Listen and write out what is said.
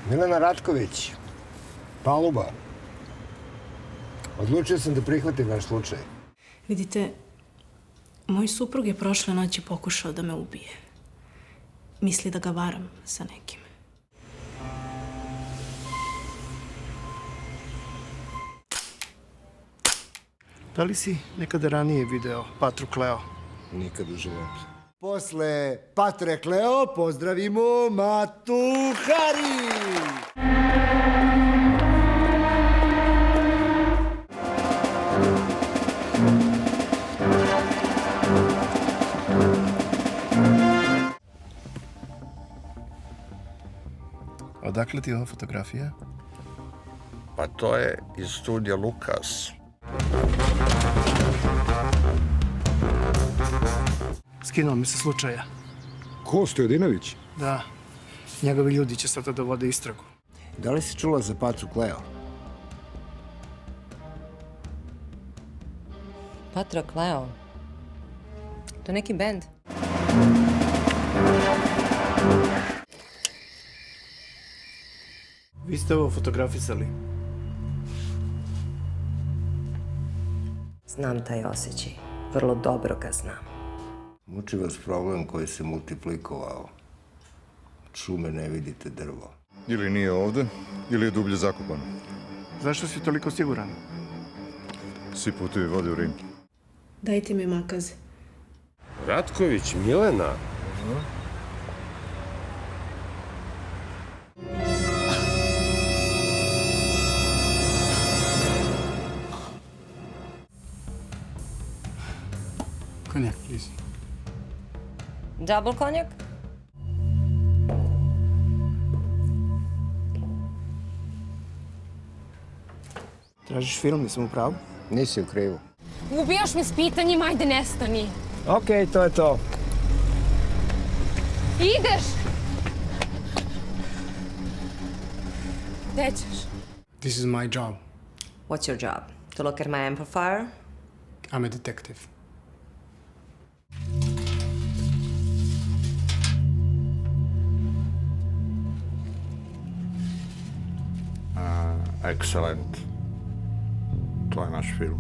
Milena Ratković, Paluba. Odlučio sam da prihvatim vaš slučaj. Vidite, moj suprug je prošle noći pokušao da me ubije. Misli da ga varam sa nekim. Da li si nekada ranije video Patru Kleo? Nikad u životu. Posle Patre Kleo pozdravimo Matu Hari! Odakle ti ova fotografija? Pa to je iz studija Lukas. Skinuo mi se slučaja. Ko, Stojadinović? Da, njegovi ljudi će sada da vode istragu. Da li si čula za Patru Kleo? Patra Kleo. To je neki bend. Vi ste ovo fotografisali. Znam taj osjećaj. Vrlo dobro ga znam. Muči vas problem koji se multiplikovao. Od šume ne vidite drvo. Ili nije ovde, ili je dublje zakopan. Zašto si toliko siguran? Svi putevi vode u Rim. Dajte mi makaze. Ratković, Milena? Konjak, please. Double konjak? Tražiš film, nisam u pravu? Nisi u krivu. Ubijaš me s pitanjima, ajde nestani. Okej, to je to. Ideš! Gde ćeš? This is my job. What's your job? To look at my amplifier? I'm a detective. Excellent. To je naš film.